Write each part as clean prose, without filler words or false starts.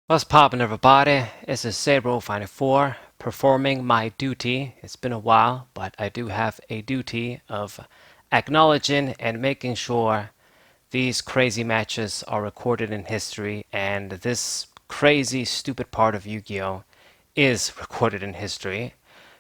What's poppin', everybody? This is Sabro54 performing my duty. It's been a while, but I do have a duty of acknowledging and making sure these crazy matches are recorded in history, and this crazy, stupid part of Yu-Gi-Oh! Is recorded in history,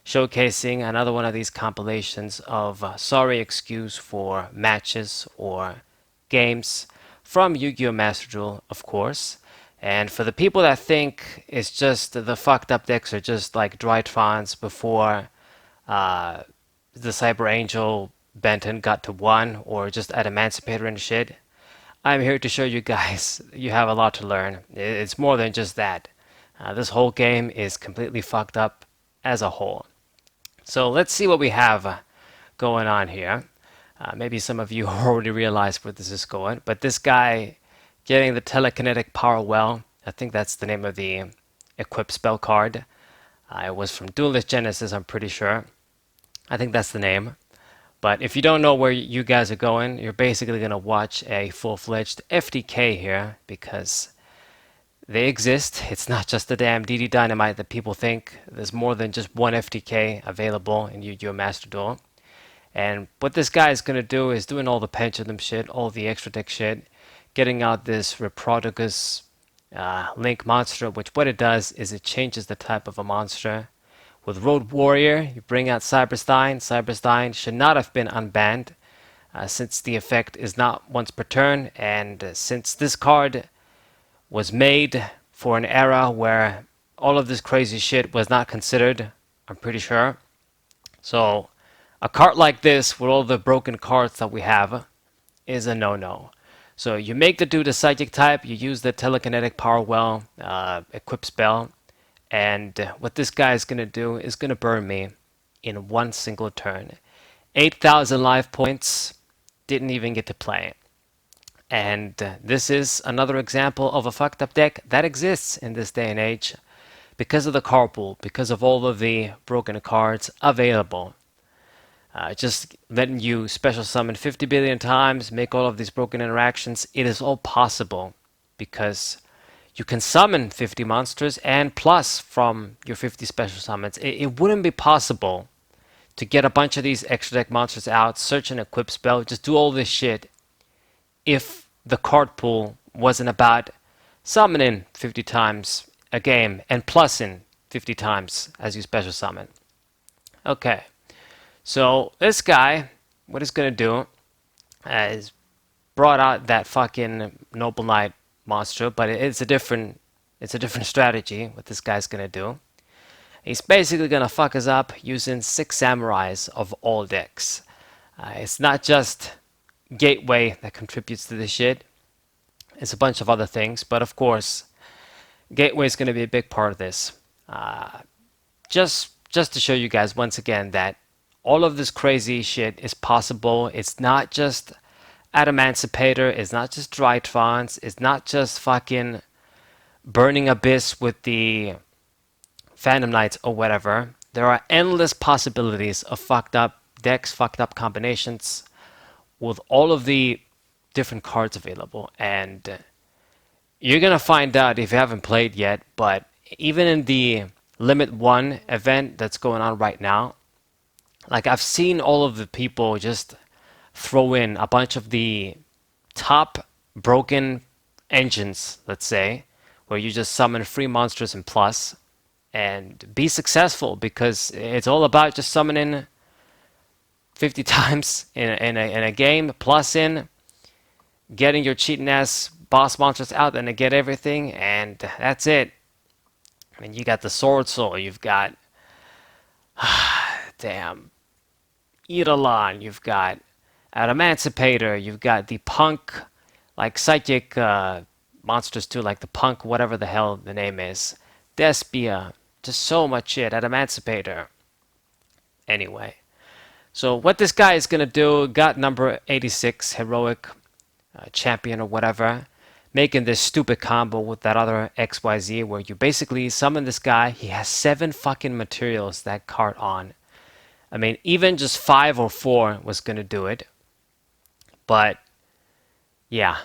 showcasing another one of these compilations of sorry excuse for matches or games from Yu-Gi-Oh! Master Duel, of course. And for the people that think it's just the fucked up decks are just like Drytrons before uh, the Cyber Angel Benton got to 1 or just at Emancipator and shit, I'm here to show you guys you have a lot to learn. It's more than just that. This whole game is completely fucked up as a whole. So let's see what we have going on here. Maybe some of you already realized where this is going, but this guy getting the telekinetic power well, I think that's the name of the equip spell card. It was from Duelist Genesis, I'm pretty sure. I think that's the name. But if you don't know where you guys are going, you're basically going to watch a full-fledged FDK here because they exist. It's not just the damn DD Dynamite that people think. There's more than just one FDK available in Yu-Gi-Oh! Master Duel. And what this guy is going to do is doing all the pendulum shit, all the extra deck shit, getting out this Reprodugus Link monster, which what it does is it changes the type of a monster. With Road Warrior, you bring out Cyberstein. Cyberstein should not have been unbanned since the effect is not once per turn, and since this card was made for an era where all of this crazy shit was not considered, I'm pretty sure. So a card like this with all the broken cards that we have is a no-no. So you make the dude a psychic type, you use the telekinetic power well equip spell, and what this guy is going to do is going to burn me in one single turn. 8,000 life points, didn't even get to play. And this is another example of a fucked up deck that exists in this day and age because of the card pool, because of all of the broken cards available. Just letting you special summon 50 billion times, make all of these broken interactions, it is all possible because you can summon 50 monsters and plus from your 50 special summons. It wouldn't be possible to get a bunch of these extra deck monsters out, search an equip spell, just do all this shit if the card pool wasn't about summoning 50 times a game and plusing 50 times as you special summon. Okay. So this guy, what he's gonna do is brought out that fucking Noble Knight monster, but it's a different strategy. What this guy's gonna do, he's basically gonna fuck us up using 6 samurais of all decks. It's not just Gateway that contributes to this shit. It's a bunch of other things, but of course, Gateway is gonna be a big part of this. Just to show you guys once again that all of this crazy shit is possible. It's not just Emancipator, it's not just Drytrons, it's not just fucking Burning Abyss with the Phantom Knights or whatever. There are endless possibilities of fucked up decks, fucked up combinations with all of the different cards available. And you're gonna find out if you haven't played yet, but even in the Limit 1 event that's going on right now, like I've seen all of the people just throw in a bunch of the top broken engines, let's say, where you just summon free monsters and plus and be successful because it's all about just summoning 50 times in a game, plus in getting your cheating ass boss monsters out and to get everything, and that's it. I mean, you got the Sword Soul, you've got damn Eidolon, you've got Emancipator, you've got the punk, like psychic monsters too, like the punk, whatever the hell the name is. Despia, just so much shit at Emancipator. Anyway, so what this guy is gonna do, got number 86, heroic champion or whatever, making this stupid combo with that other XYZ where you basically summon this guy, he has 7 fucking materials that card on. I mean, even just 5 or 4 was going to do it. But, yeah.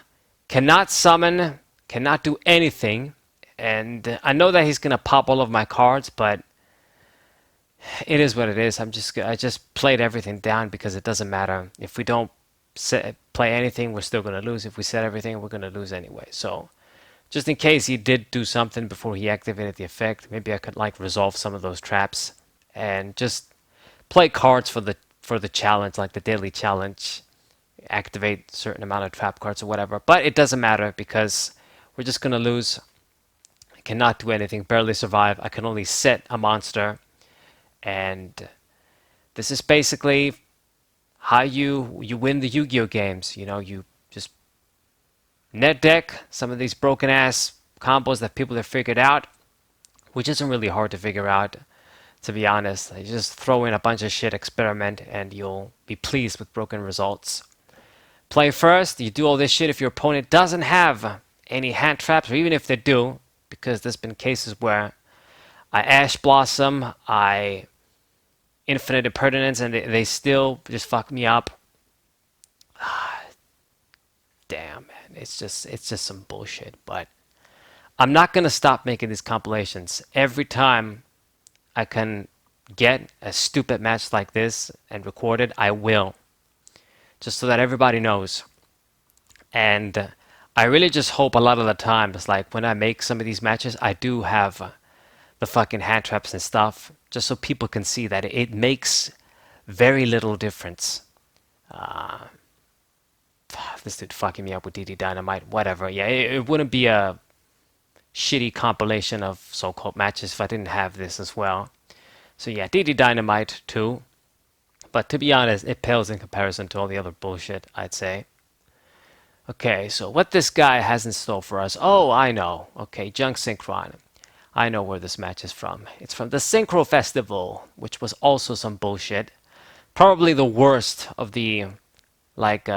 Cannot summon, cannot do anything. And I know that he's gonna pop all of my cards, but it is what it is. I just played everything down because it doesn't matter. If we don't play anything, we're still gonna lose. If we set everything, we're gonna lose anyway. So just in case he did do something before he activated the effect, maybe I could like resolve some of those traps and just play cards for the challenge, like the daily challenge, activate a certain amount of trap cards or whatever. But it doesn't matter because we're just gonna lose. I cannot do anything, barely survive. I can only set a monster, and this is basically how you win the Yu-Gi-Oh games. You know, you just net deck some of these broken ass combos that people have figured out, which isn't really hard to figure out, to be honest. You just throw in a bunch of shit, experiment, and you'll be pleased with broken results. Play first, you do all this shit if your opponent doesn't have any hand traps, or even if they do, because there's been cases where I Ash Blossom, I Infinite Impertinence, and they still just fuck me up. Damn, man, it's just some bullshit. But I'm not gonna stop making these compilations. Every time I can get a stupid match like this and record it, I will, just so that everybody knows. And I really just hope a lot of the times, like when I make some of these matches, I do have the fucking hand traps and stuff, just so people can see that it makes very little difference. This dude fucking me up with DD Dynamite, whatever. Yeah, it wouldn't be a shitty compilation of so-called matches if I didn't have this as well. So yeah, DD Dynamite too. But to be honest, it pales in comparison to all the other bullshit, I'd say. Okay, so what this guy has in store for us. Oh, I know. Okay, Junk Synchron. I know where this match is from. It's from the Synchro Festival, which was also some bullshit. Probably the worst of the like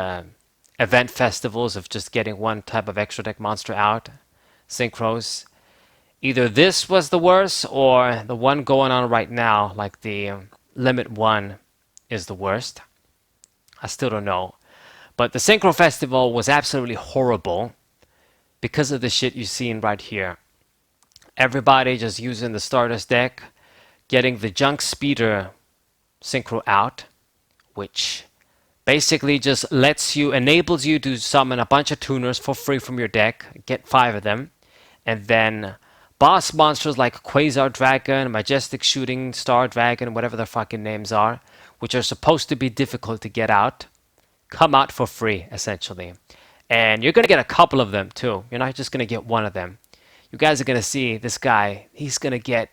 event festivals of just getting one type of extra deck monster out. Synchros. Either this was the worst or the one going on right now, like the Limit 1, is the worst. I still don't know. But the Synchro Festival was absolutely horrible because of the shit you've seen right here. Everybody just using the Stardust deck, getting the Junk Speeder Synchro out, which basically just enables you to summon a bunch of tuners for free from your deck, get 5 of them, and then boss monsters like Quasar Dragon, Majestic Shooting Star Dragon, whatever their fucking names are, which are supposed to be difficult to get out, come out for free, essentially. And you're going to get a couple of them, too. You're not just going to get one of them. You guys are going to see this guy. He's going to get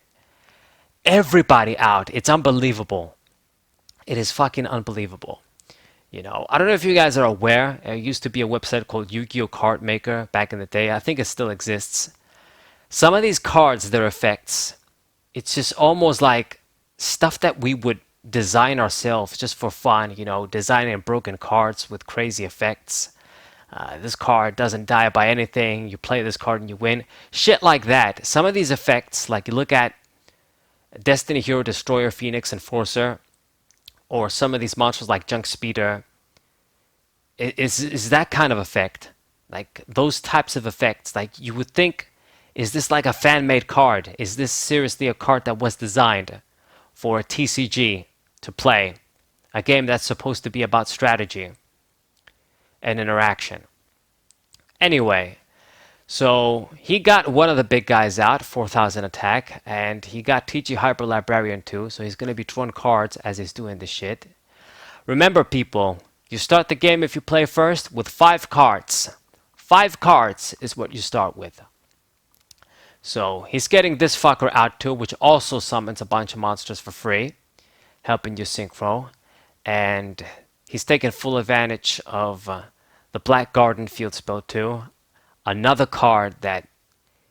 everybody out. It's unbelievable. It is fucking unbelievable. You know, I don't know if you guys are aware. There used to be a website called Yugioh Card Maker back in the day. I think it still exists. Some of these cards, their effects, it's just almost like stuff that we would design ourselves just for fun, you know, designing broken cards with crazy effects. This card doesn't die by anything. You play this card and you win. Shit like that. Some of these effects, like you look at Destiny Hero Destroyer, Phoenix, Enforcer, or some of these monsters like Junk Speeder, is that kind of effect. Like those types of effects. Like you would think, is this like a fan-made card? Is this seriously a card that was designed for a TCG to play? A game that's supposed to be about strategy and interaction. Anyway, so he got one of the big guys out, 4,000 attack, and he got TG Hyper Librarian too, so he's going to be drawing cards as he's doing this shit. Remember, people, you start the game if you play first with 5 cards. 5 cards is what you start with. So he's getting this fucker out too, which also summons a bunch of monsters for free, helping you synchro. And he's taking full advantage of the Black Garden field spell too. Another card that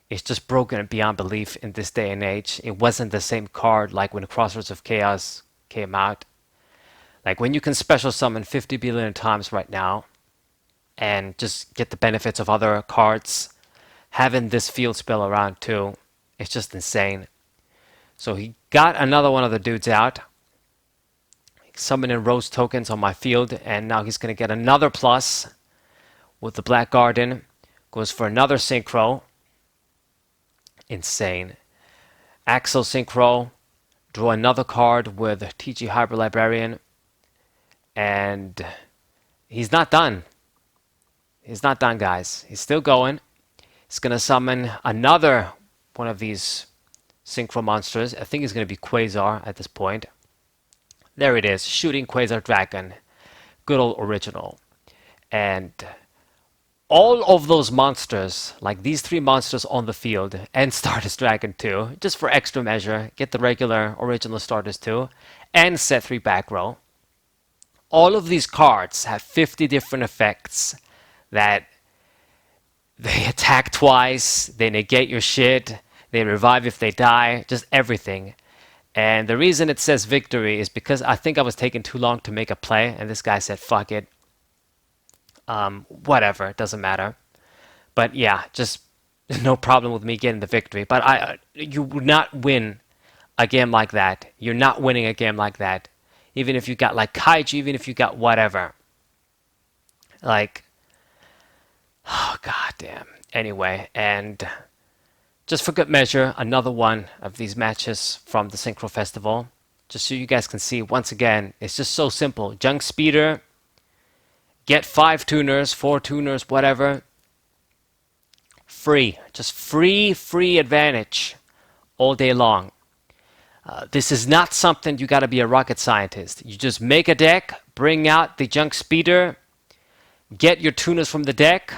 is just broken beyond belief in this day and age. It wasn't the same card like when Crossroads of Chaos came out. Like when you can special summon 50 billion times right now and just get the benefits of other cards, having this field spell around too, it's just insane. So he got another one of the dudes out, summoning rose tokens on my field, and now he's going to get another plus with the Black Garden. Goes for another synchro. insane. Axel Synchro, draw another card with TG Hyper Librarian, and he's not done. He's not done, guys. He's still going. He's going to summon another one of these Synchro monsters. I think it's going to be Quasar at this point. There it is, Shooting Quasar Dragon. Good old original. And all of those monsters, like these three monsters on the field, and Stardust Dragon too, just for extra measure, get the regular original Stardust too, and set 3 back row. All of these cards have 50 different effects that they attack twice, they negate your shit, they revive if they die, just everything. And the reason it says victory is because I think I was taking too long to make a play, and this guy said, fuck it. Whatever, it doesn't matter. But yeah, just no problem with me getting the victory. But you would not win a game like that. You're not winning a game like that. Even if you got like Kaiju, even if you got whatever. Like, oh god damn. Anyway, and just for good measure, another one of these matches from the Synchro Festival. Just so you guys can see, once again, it's just so simple. Junk Speeder, get 5 tuners, 4 tuners, whatever. Free. Just free advantage all day long. This is not something you gotta be a rocket scientist. You just make a deck, bring out the Junk Speeder, get your tuners from the deck,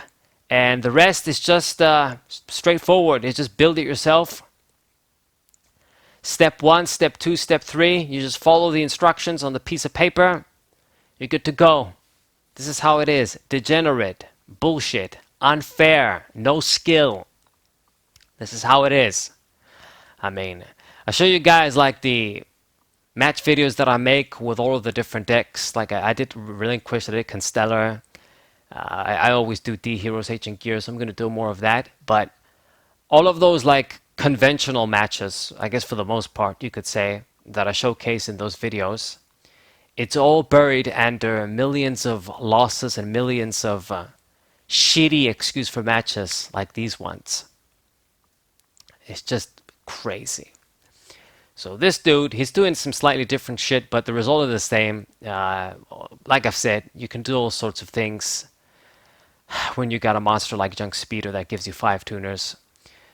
and the rest is just straightforward. It's just build it yourself. Step 1, step 2, step 3. You just follow the instructions on the piece of paper. You're good to go. This is how it is. Degenerate. Bullshit. Unfair. No skill. This is how it is. I mean, I show you guys like the match videos that I make with all of the different decks. Like I did Relinquish, I did Constellar. I always do D Heroes, Ancient Gears, so I'm going to do more of that. But all of those like conventional matches, I guess for the most part, you could say, that I showcase in those videos, it's all buried under millions of losses and millions of shitty excuse for matches like these ones. It's just crazy. So this dude, he's doing some slightly different shit, but the result is the same. Like I've said, you can do all sorts of things when you got a monster like Junk Speeder that gives you 5 tuners.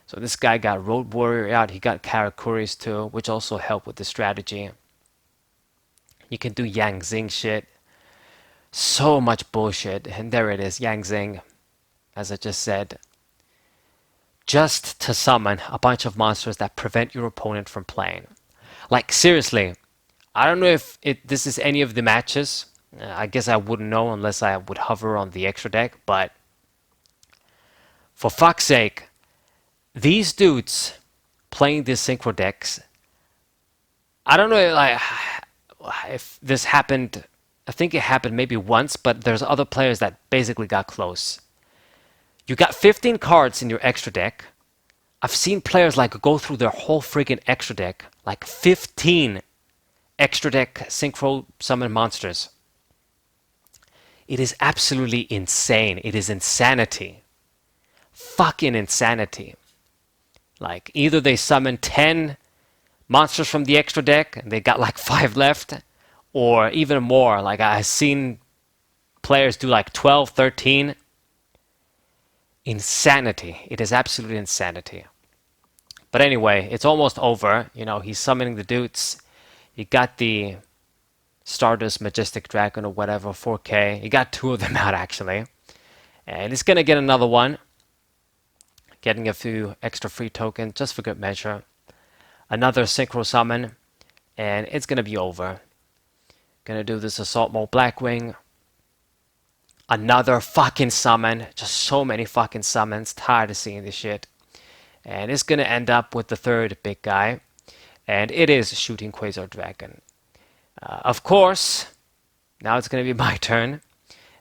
So this guy got Road Warrior out, he got Karakuris too, which also help with the strategy. You can do Yang Zing shit. So much bullshit. And there it is, Yang Zing, as I just said. Just to summon a bunch of monsters that prevent your opponent from playing. Like, seriously, I don't know if this is any of the matches. I guess I wouldn't know unless I would hover on the extra deck, but for fuck's sake, these dudes playing these Synchro decks, I don't know like, if this happened. I think it happened maybe once, but there's other players that basically got close. You got 15 cards in your extra deck. I've seen players like go through their whole freaking extra deck, like 15 extra deck Synchro summon monsters. It is absolutely insane. It is insanity. Fucking insanity. Like, either they summon 10 monsters from the extra deck and they got like 5 left, or even more. Like, I've seen players do like 12, 13. Insanity. It is absolute insanity. But anyway, it's almost over. You know, he's summoning the dudes. You got the Stardust Majestic Dragon or whatever, 4K. You got 2 of them out actually. And he's gonna get another one. Getting a few extra free tokens just for good measure. Another Synchro summon. And it's gonna be over. Gonna do this Assault Mode Blackwing. Another fucking summon. Just so many fucking summons. Tired of seeing this shit. And it's gonna end up with the third big guy. And it is Shooting Quasar Dragon. Of course, now it's gonna be my turn.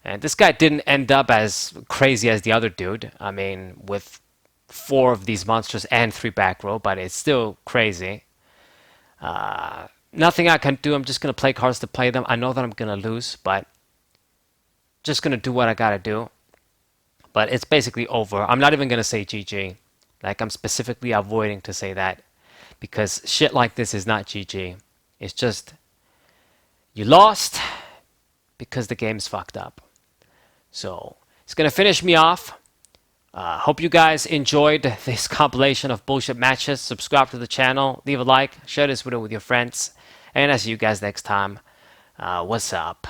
And this guy didn't end up as crazy as the other dude. I mean, with 4 of these monsters and 3 back row, but it's still crazy. Nothing I can do. I'm just gonna play cards to play them. I know that I'm gonna lose, but just gonna do what I gotta do. But it's basically over. I'm not even gonna say GG. Like, I'm specifically avoiding to say that because shit like this is not GG. It's just you lost because the game's fucked up. So it's gonna finish me off. Hope you guys enjoyed this compilation of bullshit matches. Subscribe to the channel, leave a like, share this video with your friends, and I'll see you guys next time. What's up?